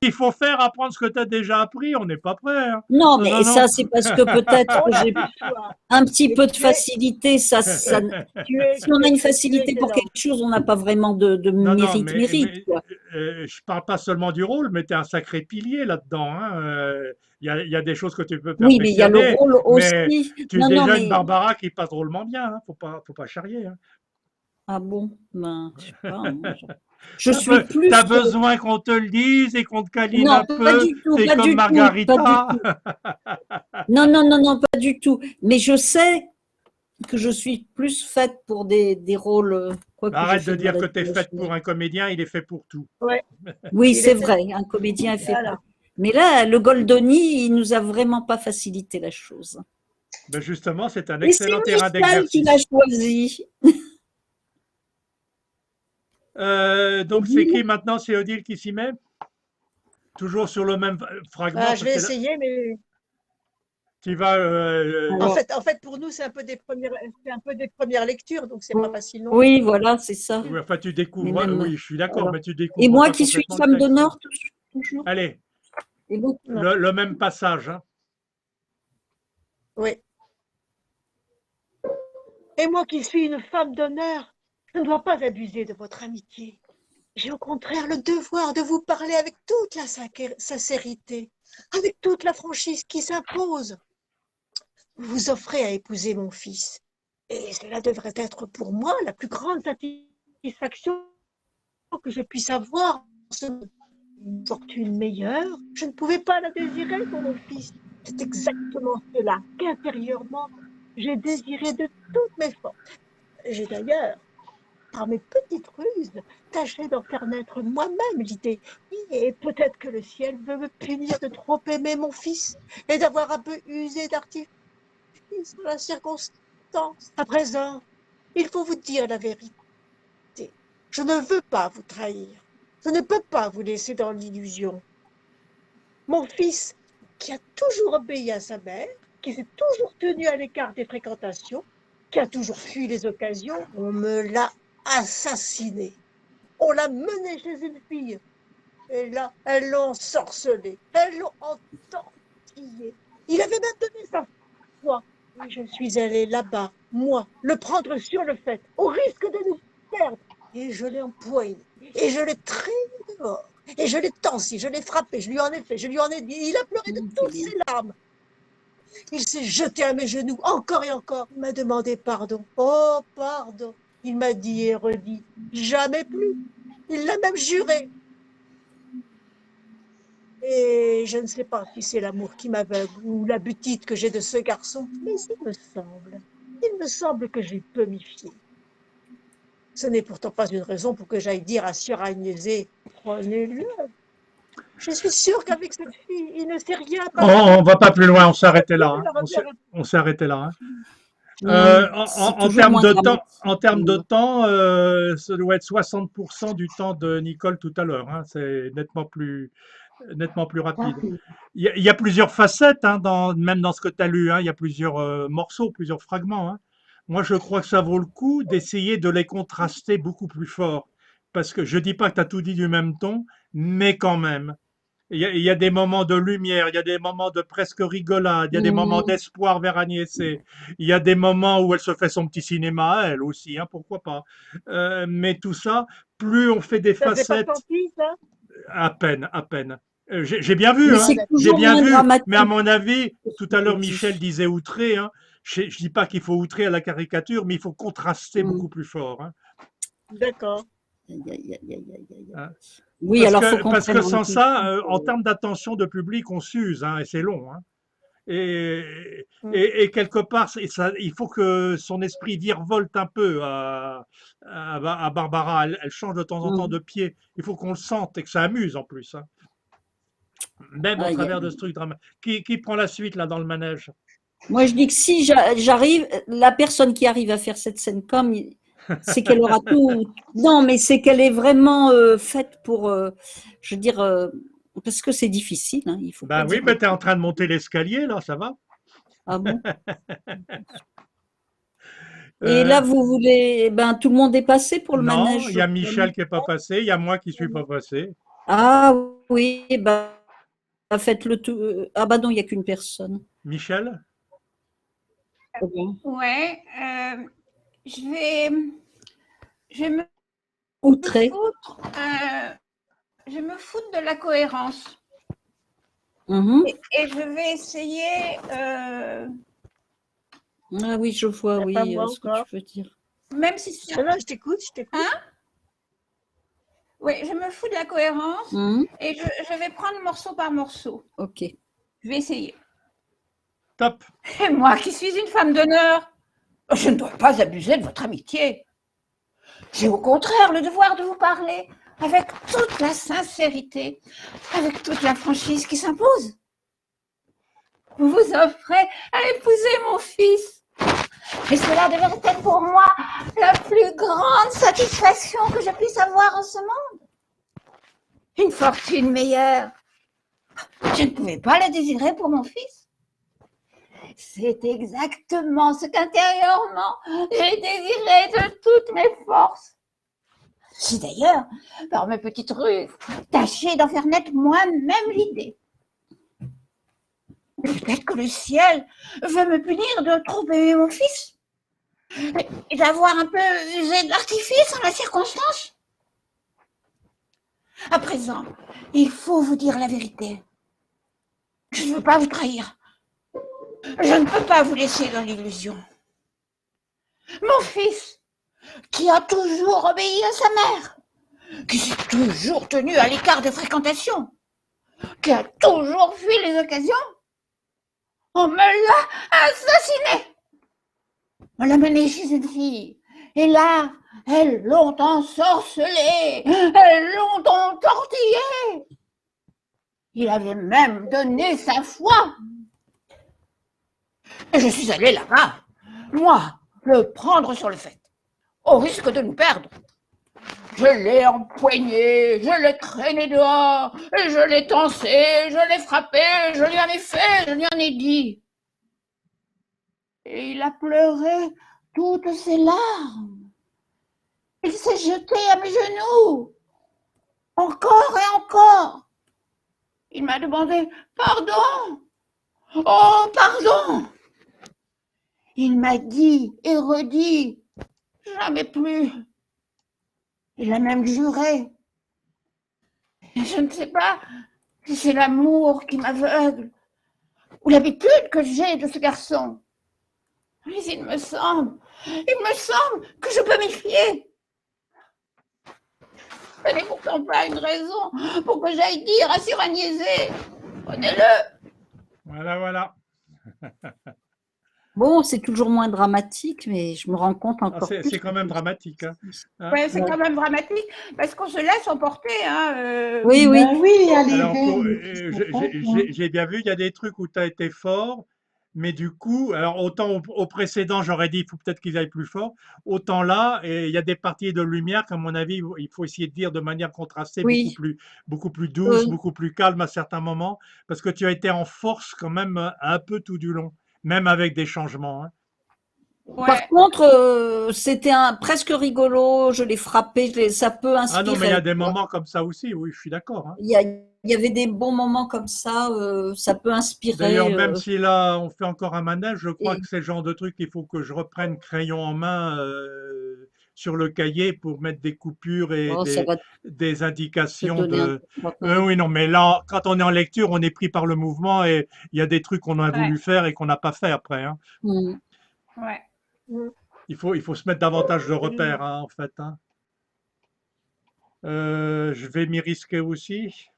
il faut faire apprendre ce que tu as déjà appris, on n'est pas prêt. Hein. Non, Non, mais non, non. ça, c'est parce que peut-être On n'a j'ai plus le choix. un petit Mais peu de facilité. Si on a une tu es facilité pour excellent. quelque chose, on n'a pas vraiment de Non, non, mérite, quoi. je parle pas seulement du rôle, mais tu es un sacré pilier là-dedans. Hein. Il y a des choses que tu peux Oui, mais il y a le perfectionner, rôle mais aussi. tu es Non, non, déjà une mais Barbara qui passe drôlement bien. Hein. Faut pas charrier. Hein. ah bon, ben, je sais pas. Hein, je suis Tu plus. as besoin qu'on te le dise et qu'on te câline Non, un pas peu. du tout, T'es pas comme du tout, pas du Margarita. tout. Non, non, non, non, pas du tout. Mais je sais que je suis plus faite pour des rôles, quoique j'ai Arrête de fait de dire que tu es manipulation. faite pour un comédien, il est fait pour tout. Ouais, Oui, il c'est est fait. vrai, un comédien est fait Voilà. pour. Mais là, le Goldoni, il nous a vraiment pas facilité la chose. Ben justement, c'est un Et c'est excellent terrain Michel qui l'a d'exercice. choisi. Donc c'est qui maintenant? C'est Odile qui s'y met? Toujours sur le même fragment, Ah, je parce vais que là, essayer, mais tu vas. Alors, en fait, pour nous, c'est un peu des premières lectures, donc c'est pas facile non oui, voilà, c'est ça. Oui, enfin, tu Mais découvres. même, Oui, je suis d'accord, voilà. mais tu Et découvres moi pas qui suis complètement le femme texte. d'honneur, toujours. Allez, Et bon, plus. Non. le même passage. Hein. Oui. Et moi qui suis une femme d'honneur, je ne dois pas abuser de votre amitié. J'ai au contraire le devoir de vous parler avec toute la sincérité, avec toute la franchise qui s'impose. Vous vous offrez à épouser mon fils. Et cela devrait être pour moi la plus grande satisfaction que je puisse avoir. Une fortune meilleure, je ne pouvais pas la désirer pour mon fils. C'est exactement cela qu'intérieurement, j'ai désiré de toutes mes forces. J'ai d'ailleurs, par mes petites ruses, tâché d'en faire naître moi-même l'idée. Et peut-être que le ciel veut me punir de trop aimer mon fils et d'avoir un peu usé d'artifice dans la circonstance. À présent, il faut vous dire la vérité. Je ne veux pas vous trahir. Je ne peux pas vous laisser dans l'illusion. Mon fils, qui a toujours obéi à sa mère, qui s'est toujours tenu à l'écart des fréquentations, qui a toujours fui les occasions, on me l'a assassiné. On l'a mené chez une fille. Et là, elles l'ont ensorcelé. Elles l'ont entortillé. Il avait même donné sa foi. Et je suis allée là-bas, moi, le prendre sur le fait, au risque de nous perdre. Et je l'ai empoigné. Et je l'ai traîné dehors. Et je l'ai tendu, je l'ai frappé, je lui en ai fait, je lui en ai dit. Il a pleuré de c'est toutes bien. ses larmes. Il s'est jeté à mes genoux, encore et encore. Il m'a demandé pardon. Oh, pardon. Il m'a dit et redit, jamais plus. Il l'a même juré. Et je ne sais pas si c'est l'amour qui m'aveugle ou la butite que j'ai de ce garçon, mais il me semble que j'ai peu m'y fier. Ce n'est pourtant pas une raison pour que j'aille dire à Sieur Agnès, prenez-le. Je suis sûre qu'avec cette fille, il ne s'est rien passé. On va pas plus loin, on s'est arrêté là. Hein. La reverra. On s'est arrêté là. Hein. C'est En toujours termes moins de temps, dramatique. ça doit être 60% du temps de Nicole tout à l'heure. Hein. C'est nettement plus rapide. Il y a plusieurs facettes, hein, même dans ce que tu as lu. Hein. Il y a plusieurs morceaux, plusieurs fragments. Hein. Moi, je crois que ça vaut le coup d'essayer de les contraster beaucoup plus fort. Parce que je dis pas que tu as tout dit du même ton, mais quand même. Il y a des moments de lumière, il y a des moments de presque rigolade, il y a des moments Mhm. d'espoir vers Agnès. Il y a des moments où elle se fait son petit cinéma à elle aussi, hein, pourquoi pas. Mais tout ça, plus on fait des Ça ne s'est pas facettes, senti, ça? à peine, à peine. J'ai bien vu, Mais hein, Ah, c'est d'accord. j'ai toujours bien moins vu, mais à dramatique mon avis, que tout ce à que l'heure dit. Michel disait outré, hein, je ne dis pas qu'il faut outrer à la caricature, mais il faut contraster Mhm. beaucoup plus fort. Hein, D'accord. Aïe, aïe, aïe, aïe, aïe, aïe. hein. Oui, alors faut qu'on Parce prenne que en sans compte. ça, en termes d'attention de public, on s'use, hein, et c'est long. Hein. Et, Mm. et quelque part, il faut que son esprit virevolte un peu à Barbara. Elle change de temps en temps de Mhm. pied. Il faut qu'on le sente et que ça amuse en plus. Hein. Même au Aïe, travers aïe, de ce aïe. truc dramatique. Qui prend la suite là dans le manège? Moi, je dis que si j'arrive, la personne qui arrive à faire cette scène comme, c'est qu'elle aura tout. Non, mais c'est qu'elle est vraiment faite pour, je veux dire, parce que c'est difficile, hein, il faut pas Ben oui, dire mais autre tu es en chose. train de monter l'escalier là, ça va? Ah bon? Et là, Euh, vous voulez, eh ben, tout le monde est passé pour le non, manège, il je y a crois. Michel qui n'est pas passé, il y a moi qui ne suis pas Non. passé. Ah oui, bah, faites-le tout. Ah bah non, il n'y a qu'une personne. Michel? Ouais, je vais, je vais me Outré. foutre, je vais me foutre de la cohérence Mhm. et je vais essayer, Ah oui, je vois, C'est oui, pas moi ce que encore. tu veux dire. même si c'est, Non, non, je t'écoute, je t'écoute. oui, je me fous de la cohérence Mhm. et je vais prendre morceau par morceau. Ok. Je vais essayer. Top. Et moi, qui suis une femme d'honneur, je ne dois pas abuser de votre amitié. J'ai au contraire le devoir de vous parler avec toute la sincérité, avec toute la franchise qui s'impose. Vous vous offrez à épouser mon fils. Et cela devrait être pour moi la plus grande satisfaction que je puisse avoir en ce monde. Une fortune meilleure. Je ne pouvais pas la désirer pour mon fils. C'est exactement ce qu'intérieurement j'ai désiré de toutes mes forces. J'ai d'ailleurs, par mes petites ruses, tâché d'en faire naître moi-même l'idée. Peut-être que le ciel veut me punir de trop aimer mon fils et d'avoir un peu usé d'artifice en la circonstance. À présent, il faut vous dire la vérité. Je ne veux pas vous trahir. Je ne peux pas vous laisser dans l'illusion. Mon fils, qui a toujours obéi à sa mère, qui s'est toujours tenu à l'écart des fréquentations, qui a toujours fui les occasions, on me l'a assassiné. On l'a mené chez une fille. Et là, elles l'ont ensorcelé, elles l'ont entortillé. Il avait même donné sa foi. Et je suis allée là-bas, moi, le prendre sur le fait, au risque de nous perdre. Je l'ai empoigné, je l'ai traîné dehors, je l'ai tensé, je l'ai frappé, je lui en ai fait, je lui en ai dit. Et il a pleuré toutes ses larmes. Il s'est jeté à mes genoux, encore et encore. Il m'a demandé pardon. Oh, pardon. Il m'a dit et redit, jamais plus. Il a même juré. Et je ne sais pas si c'est l'amour qui m'aveugle ou l'habitude que j'ai de ce garçon. Mais il me semble que je peux m'y fier. Ce n'est pourtant pas une raison pour que j'aille dire à Sir Agnésé, prenez-le. Voilà, voilà. Bon, c'est toujours moins dramatique, mais je me rends compte Ah, encore plus. c'est quand même dramatique. Hein. Hein? Ouais, c'est quand même dramatique parce qu'on se laisse emporter. Hein, Oui, oui. Ben oui, Alors, allez, j'ai bien vu, il y a des trucs où tu as été fort, mais du coup, alors autant au précédent, j'aurais dit, il faut peut-être qu'ils aillent plus fort, autant là, et il y a des parties de lumière qu'à mon avis, il faut essayer de dire de manière contrastée, Oui. beaucoup plus douce, Euh, beaucoup plus calme à certains moments, parce que tu as été en force quand même un peu tout du long, même avec des changements. Hein. ouais. Par contre, c'était presque rigolo. Je l'ai frappé. Ça peut Ah non, mais il y inspirer. a des moments comme ça aussi, oui, je suis d'accord. Hein. Il y avait des bons moments comme ça. Ça peut inspirer. D'ailleurs, même si là, on fait encore un manège, je crois Et que c'est le genre de truc qu'il faut que je reprenne crayon en main sur le cahier pour mettre des coupures et oh, ça va des te indications donner un de. coup quand même. Oui, non, mais là, quand on est en lecture, on est pris par le mouvement et il y a des trucs qu'on a Ouais, voulu faire et qu'on n'a pas fait après. Hein. Mm. ouais. Il faut se mettre davantage de repères, hein, en fait. Hein. Je vais m'y risquer aussi.